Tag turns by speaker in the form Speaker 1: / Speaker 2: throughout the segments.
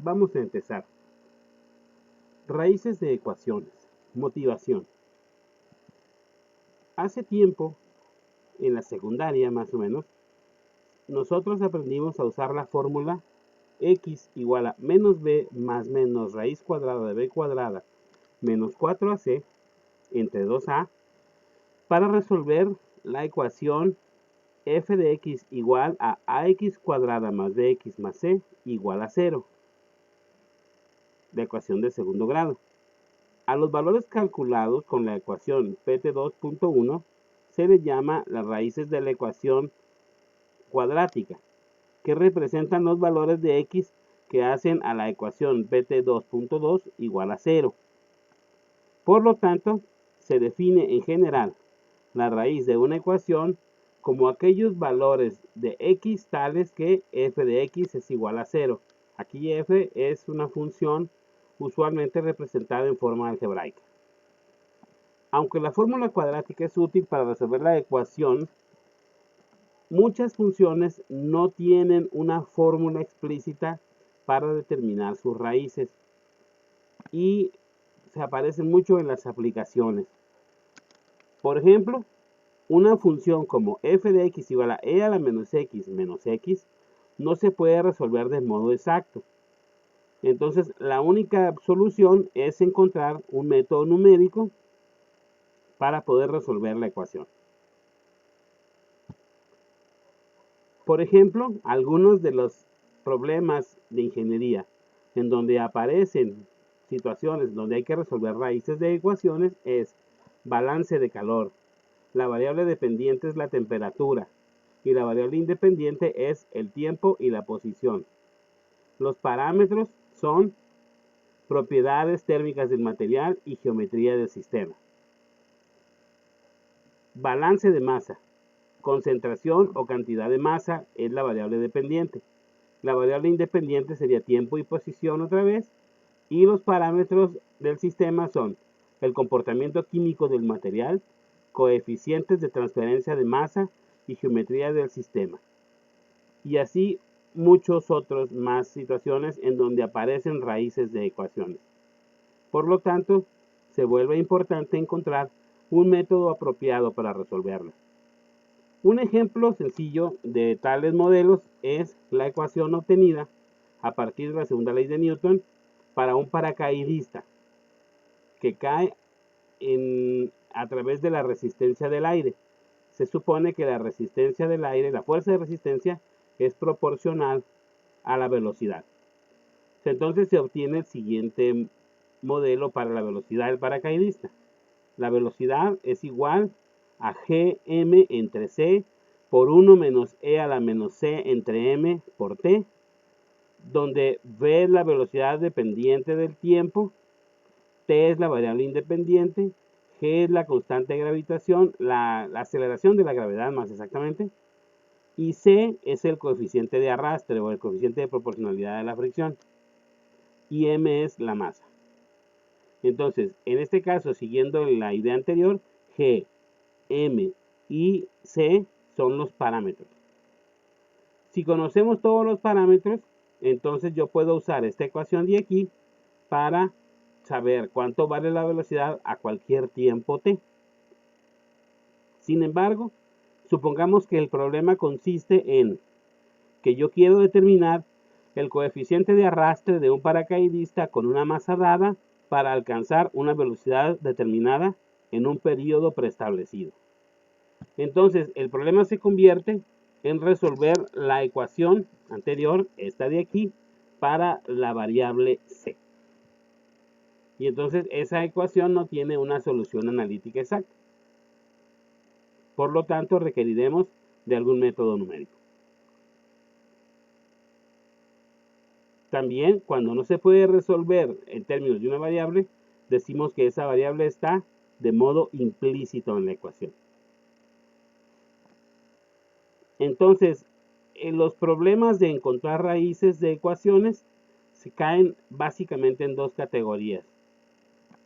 Speaker 1: Vamos a empezar. Raíces de ecuaciones. Motivación. Hace tiempo, en la secundaria más o menos, nosotros aprendimos a usar la fórmula x igual a menos b más menos raíz cuadrada de b cuadrada menos 4ac entre 2a para resolver la ecuación f de x igual a ax cuadrada más bx más c igual a 0. La ecuación de segundo grado. A los valores calculados con la ecuación pt2.1 se le llama las raíces de la ecuación cuadrática, que representan los valores de x que hacen a la ecuación pt2.2 igual a 0. Por lo tanto, se define en general la raíz de una ecuación como aquellos valores de x tales que f de x es igual a 0. Aquí f es una función usualmente representada en forma algebraica. Aunque la fórmula cuadrática es útil para resolver la ecuación, muchas funciones no tienen una fórmula explícita para determinar sus raíces y se aparecen mucho en las aplicaciones. Por ejemplo, una función como f de x igual a e a la menos x no se puede resolver de modo exacto. Entonces, la única solución es encontrar un método numérico para poder resolver la ecuación. Por ejemplo, algunos de los problemas de ingeniería en donde aparecen situaciones donde hay que resolver raíces de ecuaciones es balance de calor. La variable dependiente es la temperatura y la variable independiente es el tiempo y la posición. Los parámetros son propiedades térmicas del material y geometría del sistema. Balance de masa. Concentración o cantidad de masa es la variable dependiente. La variable independiente sería tiempo y posición otra vez. Y los parámetros del sistema son el comportamiento químico del material, coeficientes de transferencia de masa y geometría del sistema. Y así muchos otros más situaciones en donde aparecen raíces de ecuaciones. Por lo tanto, se vuelve importante encontrar un método apropiado para resolverlas. Un ejemplo sencillo de tales modelos es la ecuación obtenida a partir de la segunda ley de Newton para un paracaidista que cae a través de la resistencia del aire. Se supone que la resistencia del aire, la fuerza de resistencia, es proporcional a la velocidad. Entonces se obtiene el siguiente modelo para la velocidad del paracaidista. La velocidad es igual a gm entre c por 1 menos e a la menos c entre m por t, donde v es la velocidad dependiente del tiempo, t es la variable independiente, g es la constante de gravitación, la aceleración de la gravedad más exactamente, y c es el coeficiente de arrastre o el coeficiente de proporcionalidad de la fricción, y m es la masa. Entonces, en este caso, siguiendo la idea anterior, g, m y c son los parámetros. Si conocemos todos los parámetros, entonces yo puedo usar esta ecuación de aquí para saber cuánto vale la velocidad a cualquier tiempo t. Sin embargo, supongamos que el problema consiste en que yo quiero determinar el coeficiente de arrastre de un paracaidista con una masa dada para alcanzar una velocidad determinada en un periodo preestablecido. Entonces, el problema se convierte en resolver la ecuación anterior, esta de aquí, para la variable c. Y entonces esa ecuación no tiene una solución analítica exacta. Por lo tanto, requeriremos de algún método numérico. También, cuando no se puede resolver en términos de una variable, decimos que esa variable está de modo implícito en la ecuación. Entonces, en los problemas de encontrar raíces de ecuaciones se caen básicamente en dos categorías.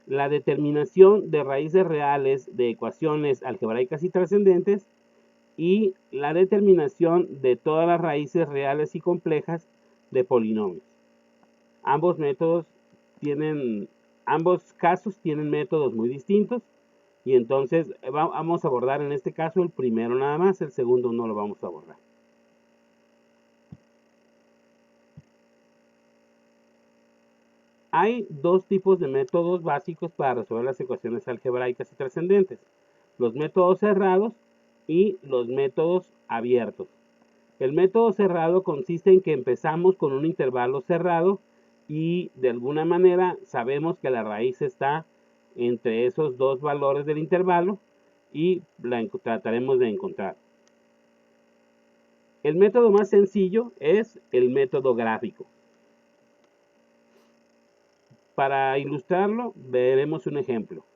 Speaker 1: La determinación de raíces reales de ecuaciones algebraicas y trascendentes y la determinación de todas las raíces reales y complejas de polinomios. Ambos casos tienen métodos muy distintos y entonces vamos a abordar en este caso el primero nada más, el segundo no lo vamos a abordar. Hay dos tipos de métodos básicos para resolver las ecuaciones algebraicas y trascendentes: los métodos cerrados y los métodos abiertos. El método cerrado consiste en que empezamos con un intervalo cerrado y de alguna manera sabemos que la raíz está entre esos dos valores del intervalo y la trataremos de encontrar. El método más sencillo es el método gráfico. Para ilustrarlo, veremos un ejemplo.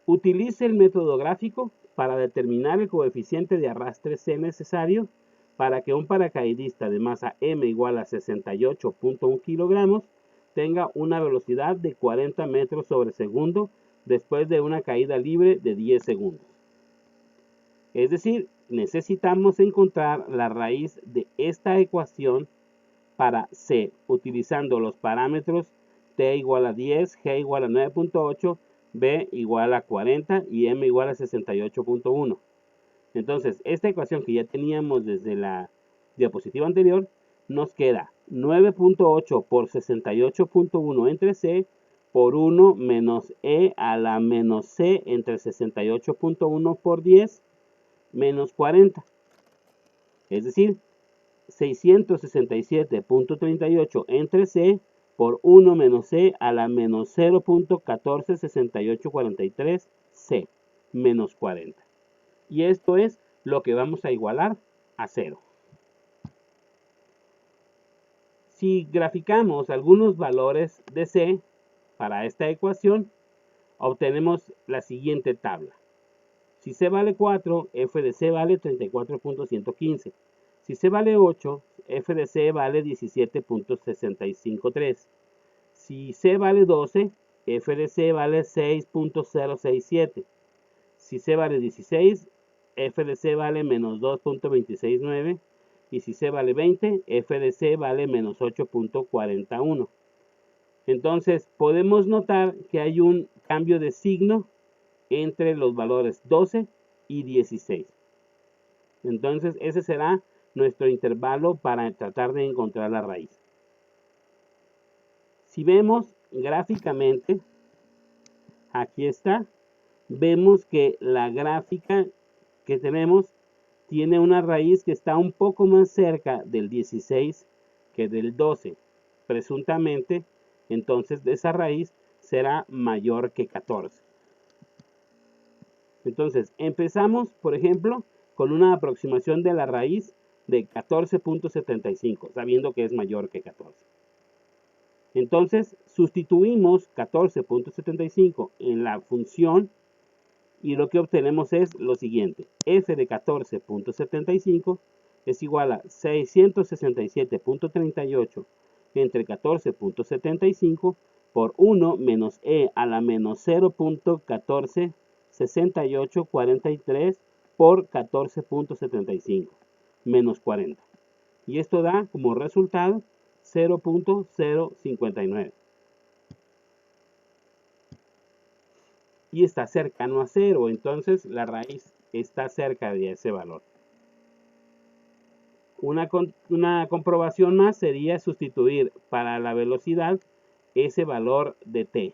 Speaker 1: Utilice el método gráfico para determinar el coeficiente de arrastre C necesario para que un paracaidista de masa m igual a 68.1 kilogramos tenga una velocidad de 40 metros sobre segundo después de una caída libre de 10 segundos. Es decir, necesitamos encontrar la raíz de esta ecuación para C, utilizando los parámetros t igual a 10, g igual a 9.8, b igual a 40 y m igual a 68.1. Entonces, esta ecuación que ya teníamos desde la diapositiva anterior, nos queda 9.8 por 68.1 entre c por 1 menos e a la menos c entre 68.1 por 10 menos 40. Es decir, 667.38 entre c por 1 menos c a la menos 0.146843 c menos 40. Y esto es lo que vamos a igualar a 0. Si graficamos algunos valores de c para esta ecuación, obtenemos la siguiente tabla. Si c vale 4, f de c vale 34.115. Si c vale 8, f de c vale 17.653. Si c vale 12, f de c vale 6.067. Si c vale 16, f de c vale menos 2.269. Y si c vale 20, f de c vale menos 8.41. Entonces podemos notar que hay un cambio de signo entre los valores 12 y 16. Entonces ese será nuestro intervalo para tratar de encontrar la raíz. Si vemos gráficamente, aquí está, vemos que la gráfica que tenemos tiene una raíz que está un poco más cerca del 16 que del 12. Presuntamente, entonces esa raíz será mayor que 14. Entonces, empezamos, por ejemplo, con una aproximación de la raíz de 14.75, sabiendo que es mayor que 14. Entonces, sustituimos 14.75 en la función y lo que obtenemos es lo siguiente. F de 14.75 es igual a 667.38 entre 14.75 por 1 menos e a la menos 0.146843 por 14.75 menos 40. Y esto da como resultado 0.059. Y está cercano a 0, entonces la raíz está cerca de ese valor. Una comprobación más sería sustituir para la velocidad ese valor de t.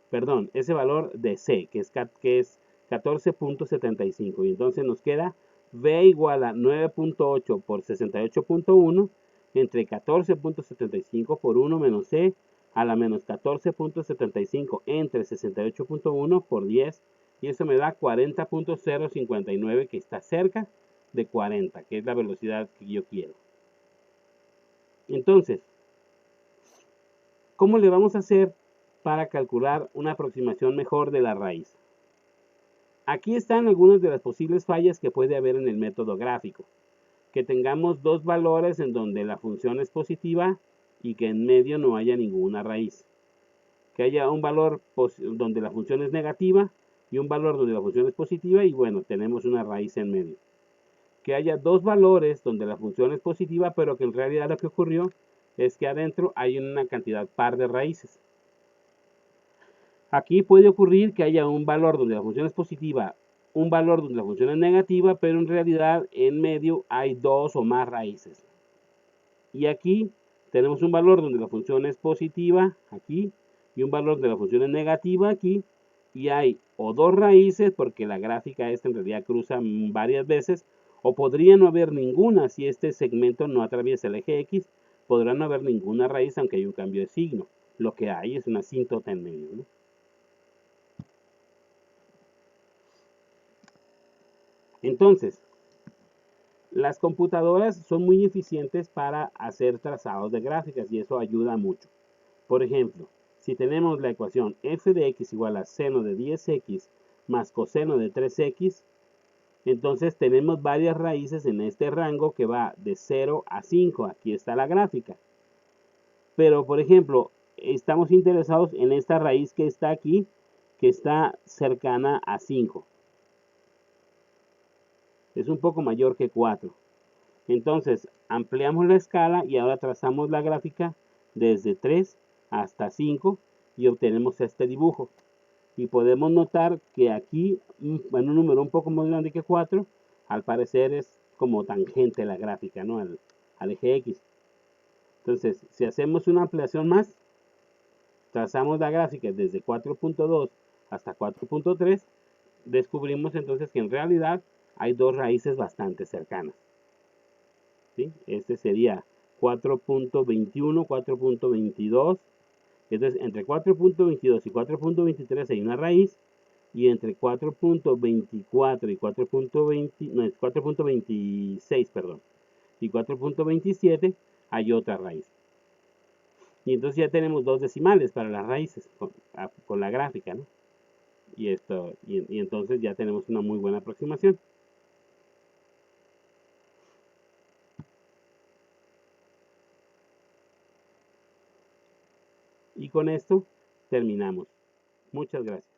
Speaker 1: Perdón, ese valor de c, que es 14.75. Y entonces nos queda v igual a 9.8 por 68.1 entre 14.75 por 1 menos c a la menos 14.75 entre 68.1 por 10. Y eso me da 40.059, que está cerca de 40, que es la velocidad que yo quiero. Entonces, ¿cómo le vamos a hacer para calcular una aproximación mejor de la raíz? Aquí están algunas de las posibles fallas que puede haber en el método gráfico. Que tengamos dos valores en donde la función es positiva y que en medio no haya ninguna raíz. Que haya un valor donde la función es negativa y un valor donde la función es positiva y bueno, tenemos una raíz en medio. Que haya dos valores donde la función es positiva, pero que en realidad lo que ocurrió es que adentro hay una cantidad par de raíces. Aquí puede ocurrir que haya un valor donde la función es positiva, un valor donde la función es negativa, pero en realidad en medio hay dos o más raíces. Y aquí tenemos un valor donde la función es positiva, aquí, y un valor donde la función es negativa, aquí, y hay o dos raíces, porque la gráfica esta en realidad cruza varias veces, o podría no haber ninguna si este segmento no atraviesa el eje X, podrá no haber ninguna raíz aunque hay un cambio de signo. Lo que hay es una asíntota en medio, ¿no? Entonces, las computadoras son muy eficientes para hacer trazados de gráficas y eso ayuda mucho. Por ejemplo, si tenemos la ecuación f de x igual a seno de 10x más coseno de 3x, entonces tenemos varias raíces en este rango que va de 0 a 5. Aquí está la gráfica. Pero, por ejemplo, estamos interesados en esta raíz que está aquí, que está cercana a 5. Es un poco mayor que 4. Entonces, ampliamos la escala y ahora trazamos la gráfica desde 3 hasta 5 y obtenemos este dibujo. Y podemos notar que aquí, en un número un poco más grande que 4, al parecer es como tangente la gráfica, ¿no? Al eje X. Entonces, si hacemos una ampliación más, trazamos la gráfica desde 4.2 hasta 4.3, descubrimos entonces que en realidad hay dos raíces bastante cercanas. ¿Sí? Este sería 4.21, 4.22. Entonces, entre 4.22 y 4.23 hay una raíz, y entre 4.24 y 4.20, no, 4.26, perdón, y 4.27 hay otra raíz. Y entonces ya tenemos dos decimales para las raíces con la gráfica, ¿no? Y entonces ya tenemos una muy buena aproximación. Y con esto terminamos. Muchas gracias.